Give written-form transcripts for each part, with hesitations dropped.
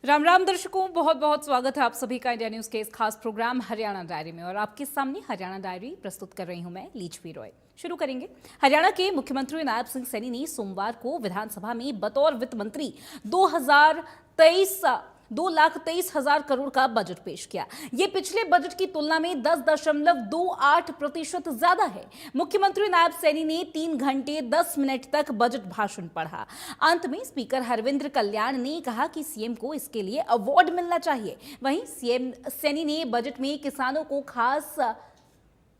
राम राम दर्शकों, बहुत बहुत स्वागत है आप सभी का इंडिया न्यूज के इस खास प्रोग्राम हरियाणा डायरी में। और आपके सामने हरियाणा डायरी प्रस्तुत कर रही हूं मैं लीचवी रॉय। शुरू करेंगे। हरियाणा के मुख्यमंत्री नायब सिंह सैनी ने सोमवार को विधानसभा में बतौर वित्त मंत्री 2,23,000 करोड़ का बजट पेश किया। ये पिछले बजट की तुलना में 10.28% ज्यादा है। मुख्यमंत्री नायब सैनी ने 3 घंटे 10 मिनट तक बजट भाषण पढ़ा। अंत में स्पीकर हरविंद्र कल्याण ने कहा कि सीएम को इसके लिए अवार्ड मिलना चाहिए। वहीं सीएम सैनी ने बजट में किसानों को खास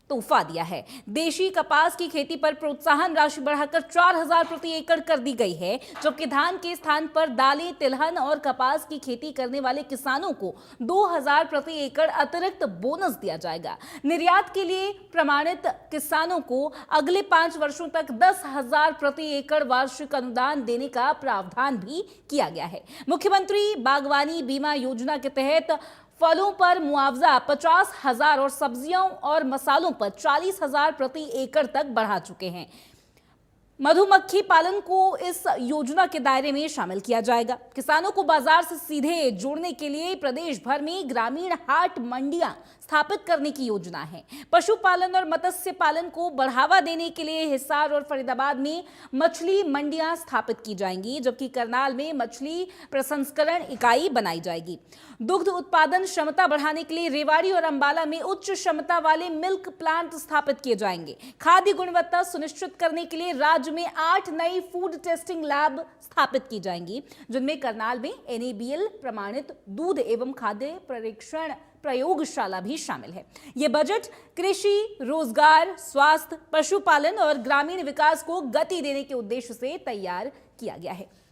तोहफा दिया है। देशी कपास की खेती पर प्रोत्साहन राशि बढ़ाकर 4,000 प्रति एकड़ कर दी गई है, जबकि धान के स्थान पर दालें, तिलहन और कपास की खेती करने वाले किसानों को 2,000 प्रति एकड़ अतिरिक्त बोनस दिया जाएगा। निर्यात के लिए प्रमाणित किसानों को अगले 5 वर्षों तक 10,000 प्रति एकड़ वार्षिक अनुदान देने का प्रावधान भी किया गया है। मुख्यमंत्री बागवानी बीमा योजना के तहत फलों पर मुआवजा 50,000 और सब्जियों और मसालों पर 40,000 प्रति एकड़ तक बढ़ा चुके हैं। मधुमक्खी पालन को इस योजना के दायरे में शामिल किया जाएगा। किसानों को बाजार से सीधे जोड़ने के लिए प्रदेश भर में ग्रामीण हाट मंडियां स्थापित करने की योजना है। पशुपालन और मत्स्य पालन को बढ़ावा देने के लिए हिसार और फरीदाबाद में मछली मंडियां स्थापित की जाएंगी, जबकि करनाल में मछली प्रसंस्करण इकाई बनाई जाएगी। दुग्ध उत्पादन क्षमता बढ़ाने के लिए रेवाड़ी और अंबाला में उच्च क्षमता वाले मिल्क प्लांट स्थापित किए जाएंगे। खाद्य गुणवत्ता सुनिश्चित करने के लिए राज्य में 8 नई फूड टेस्टिंग लैब स्थापित की जाएंगी, जिनमें करनाल में NABL प्रमाणित दूध एवं खाद्य परीक्षण प्रयोगशाला भी शामिल है। यह बजट कृषि, रोजगार, स्वास्थ्य, पशुपालन और ग्रामीण विकास को गति देने के उद्देश्य से तैयार किया गया है।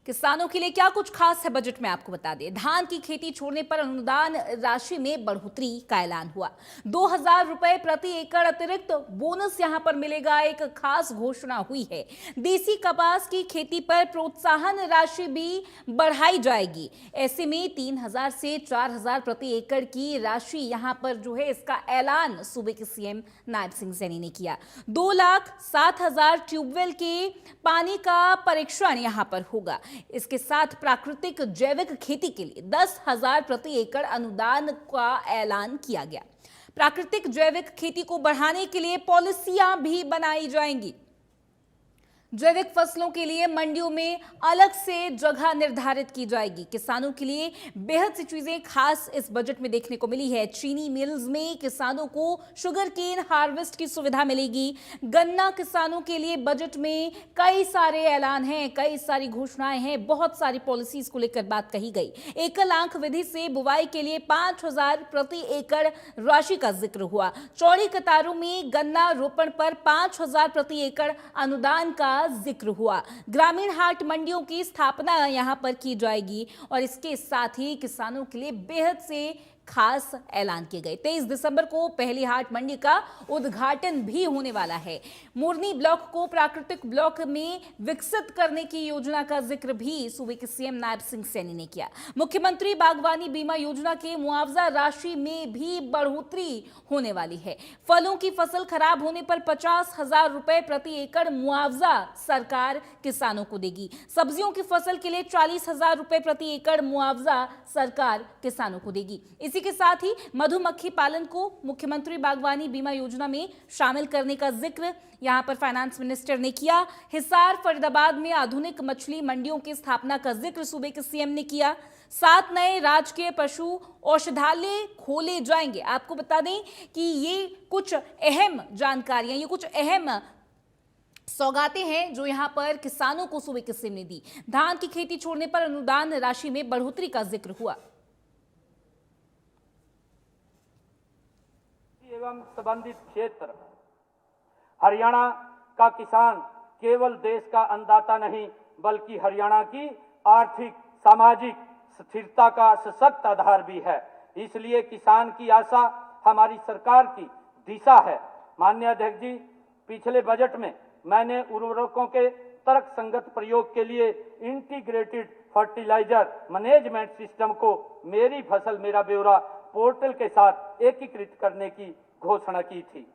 किसानों के लिए क्या कुछ खास है बजट में, आपको बता दें। धान की खेती छोड़ने पर अनुदान राशि में बढ़ोतरी का ऐलान हुआ। 2,000 रुपए प्रति एकड़ अतिरिक्त बोनस यहां पर मिलेगा, एक खास घोषणा हुई है। देसी कपास की खेती पर प्रोत्साहन राशि भी बढ़ाई जाएगी। ऐसे में 3,000 से 4,000 प्रति एकड़ की राशि यहां पर जो है, इसका ऐलान सूबे के सीएम नायब सिंह सैनी ने किया। 2,07,000 ट्यूबवेल के पानी का परीक्षण यहां पर होगा। इसके साथ प्राकृतिक जैविक खेती के लिए 10,000 प्रति एकड़ अनुदान का ऐलान किया गया। प्राकृतिक जैविक खेती को बढ़ाने के लिए पॉलिसियां भी बनाई जाएंगी। जैविक फसलों के लिए मंडियों में अलग से जगह निर्धारित की जाएगी। किसानों के लिए बेहद सी चीजें खास इस बजट में देखने को मिली है। चीनी मिल्स में किसानों को शुगर केन हार्वेस्ट की सुविधा मिलेगी। गन्ना किसानों के लिए बजट में कई सारे ऐलान हैं, कई सारी घोषणाएं हैं, बहुत सारी पॉलिसीज को लेकर बात कही गई। एकल आंख विधि से बुवाई के लिए 5,000 प्रति एकड़ राशि का जिक्र हुआ। चौड़ी कतारों में गन्ना रोपण पर 5,000 प्रति एकड़ अनुदान का जिक्र हुआ। ग्रामीण हाट मंडियों की स्थापना यहां पर की जाएगी और इसके साथ ही किसानों के लिए बेहद से खास ऐलान किए गए। 23 दिसंबर को पहली हाट मंडी का उद्घाटन भी होने वाला है। मोरनी ब्लॉक को प्राकृतिक ब्लॉक में विकसित करने की योजना का जिक्र भी सूबे के सीएम नायब सिंह सैनी ने किया। मुख्यमंत्री बागवानी बीमा योजना के मुआवजा राशि में भी बढ़ोतरी होने वाली है। फलों की फसल खराब होने पर 50,000 रुपए प्रति एकड़ मुआवजा सरकार किसानों को देगी। सब्जियों की फसल के लिए 40,000 रुपए प्रति एकड़ मुआवजा सरकार किसानों को देगी। इसी के साथ ही मधुमक्खी पालन को मुख्यमंत्री बागवानी बीमा योजना में शामिल करने का जिक्र यहां पर फाइनेंस मिनिस्टर ने किया। हिसार फरीदाबाद में आधुनिक मछली मंडियों की स्थापना का जिक्र सूबे के सीएम ने किया। 7 नए राजकीय पशु औषधालय खोले जाएंगे। आपको बता दें कि ये कुछ अहम जानकारियां, ये कुछ अहम सौगातें हैं जो यहां पर किसानों को सूबे के सीएम ने दी। धान की खेती छोड़ने पर अनुदान राशि में बढ़ोतरी का जिक्र हुआ। एवं संबंधित क्षेत्र हरियाणा का किसान केवल देश का अन्नदाता नहीं, बल्कि हरियाणा की आर्थिक सामाजिक स्थिरता का सशक्त आधार भी है। इसलिए किसान की आशा हमारी सरकार की दिशा है। माननीय अध्यक्ष जी, पिछले बजट में मैंने उर्वरकों के तर्कसंगत प्रयोग के लिए इंटीग्रेटेड फर्टिलाइजर मैनेजमेंट सिस्टम को मेरी फसल मेरा ब्यौरा पोर्टल के साथ एकीकृत करने की घोषणा की थी।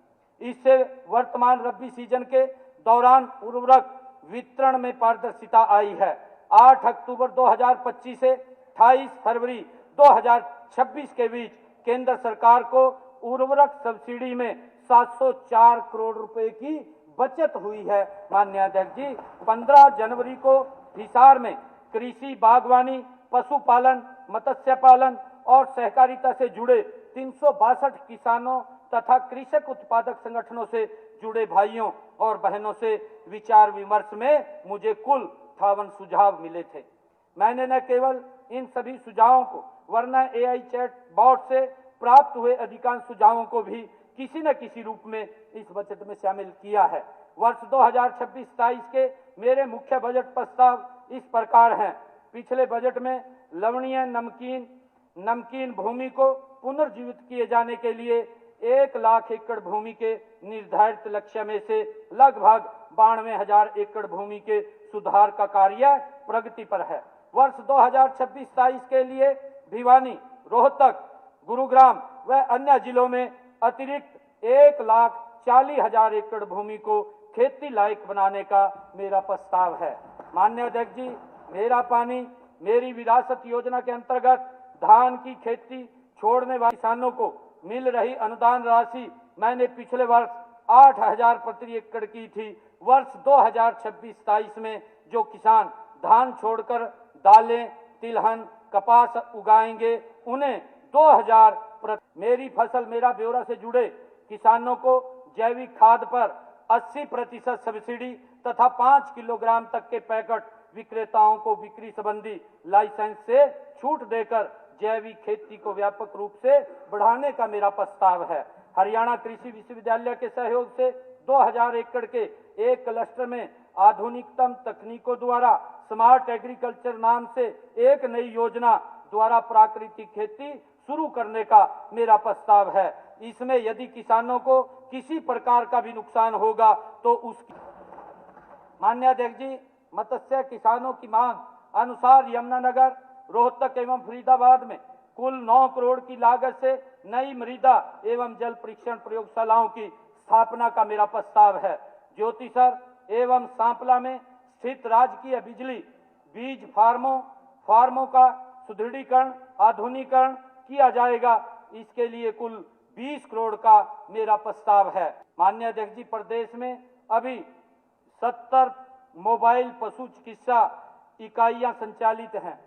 इससे वर्तमान रबी सीजन के दौरान उर्वरक वितरण में पारदर्शिता आई है। 8 अक्टूबर 2025 से 28 फरवरी 2026 के बीच केंद्र सरकार को उर्वरक सब्सिडी में 704 करोड़ रुपए की बचत हुई है। माननीय अध्यक्ष जी, 15 जनवरी को हिसार में कृषि, बागवानी, पशुपालन, मत्स्य पालन और सहकारिता से जुड़े 362 किसानों तथा कृषक उत्पादक संगठनों से जुड़े भाइयों और बहनों से विचार विमर्श में मुझे कुल 58 सुझाव मिले थे। मैंने न केवल इन सभी सुझावों को वरना AI चैट बॉट से प्राप्त हुए अधिकांश सुझावों को भी किसी न किसी रूप में इस बजट में शामिल किया है। वर्ष 2026-27 के मेरे मुख्य बजट प्रस्ताव इस प्रकार हैं। पिछले बजट में लवणीय नमकीन भूमि को पुनर्जीवित किए जाने के लिए 1 लाख एकड़ भूमि के निर्धारित लक्ष्य में से लगभग 92,000 एकड़ भूमि के सुधार का कार्य प्रगति पर है। वर्ष 2026-27 के लिए भिवानी, रोहतक, गुरुग्राम व अन्य जिलों में अतिरिक्त 1,40,000 एकड़ भूमि को खेती लायक बनाने का मेरा प्रस्ताव है। माननीय अध्यक्ष जी, मेरा पानी मेरी विरासत योजना के अंतर्गत धान की खेती छोड़ने वाले किसानों को मिल रही अनुदान राशि मैंने पिछले वर्ष 8,000 प्रति एकड़ की थी। वर्ष 2026-27 में जो किसान धान छोड़कर दालें, तिलहन, कपास उगाएंगे उन्हें 2,000 मेरी फसल मेरा ब्यौरा से जुड़े किसानों को जैविक खाद पर 80% सब्सिडी तथा 5 किलोग्राम तक के पैकेट विक्रेताओं को बिक्री संबंधी लाइसेंस से छूट देकर जैविक खेती को व्यापक रूप से बढ़ाने का मेरा प्रस्ताव है। हरियाणा कृषि विश्वविद्यालय के सहयोग से 2,000 एकड़ के एक क्लस्टर में आधुनिकतम तकनीकों द्वारा स्मार्ट एग्रीकल्चर नाम से एक नई योजना द्वारा प्राकृतिक खेती शुरू करने का मेरा प्रस्ताव है। इसमें यदि किसानों को किसी प्रकार का भी नुकसान होगा तो उसकी माननीय अध्यक्ष जी, मत्स्य किसानों की मांग अनुसार यमुनानगर, रोहतक एवं फरीदाबाद में कुल 9 करोड़ की लागत से नई मृदा एवं जल परीक्षण प्रयोगशालाओं की स्थापना का मेरा प्रस्ताव है। ज्योतिसर एवं सांपला में स्थित राजकीय बिजली बीज फार्मों का सुदृढ़ीकरण, आधुनिकीकरण किया जाएगा। इसके लिए कुल 20 करोड़ का मेरा प्रस्ताव है। माननीय अध्यक्ष जी, प्रदेश में अभी 70 मोबाइल पशु चिकित्सा इकाइयां संचालित हैं।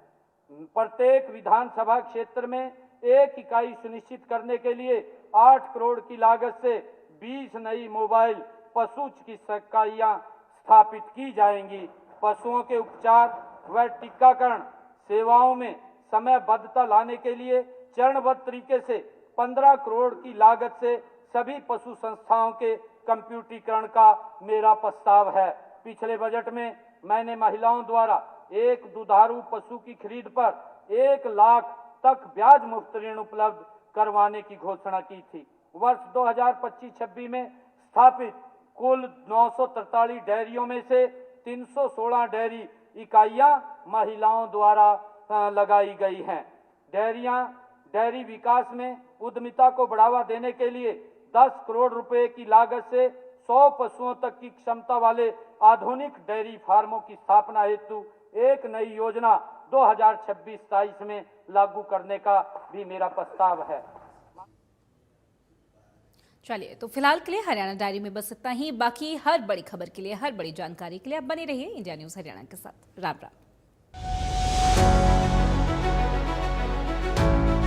प्रत्येक विधानसभा क्षेत्र में एक इकाई सुनिश्चित करने के लिए 8 करोड़ की लागत से 20 नई मोबाइल पशु चिकित्सा इकाइयां स्थापित की जाएंगी। पशुओं के उपचार व टीकाकरण सेवाओं में समयबद्धता लाने के लिए चरणबद्ध तरीके से 15 करोड़ की लागत से सभी पशु संस्थाओं के कंप्यूटरीकरण का मेरा प्रस्ताव है। पिछले बजट में मैंने महिलाओं द्वारा एक दुधारू पशु की खरीद पर 1 लाख तक ब्याज मुक्त ऋण उपलब्ध करवाने की घोषणा की थी। वर्ष 2025-26 में स्थापित कुल 943 डेयरियों में से 316 डेयरी इकाइयां महिलाओं द्वारा लगाई गई हैं। डेयरी विकास में उद्यमिता को बढ़ावा देने के लिए 10 करोड़ रुपए की लागत से 100 पशुओं तक की क्षमता वाले आधुनिक डेयरी फार्मों की स्थापना हेतु एक नई योजना 2026-27 में लागू करने का भी मेरा प्रस्ताव है। चलिए, तो फिलहाल के लिए हरियाणा डायरी में बस इतना ही। बाकी हर बड़ी खबर के लिए, हर बड़ी जानकारी के लिए आप बने रहिए इंडिया न्यूज़ हरियाणा के साथ। राम राम।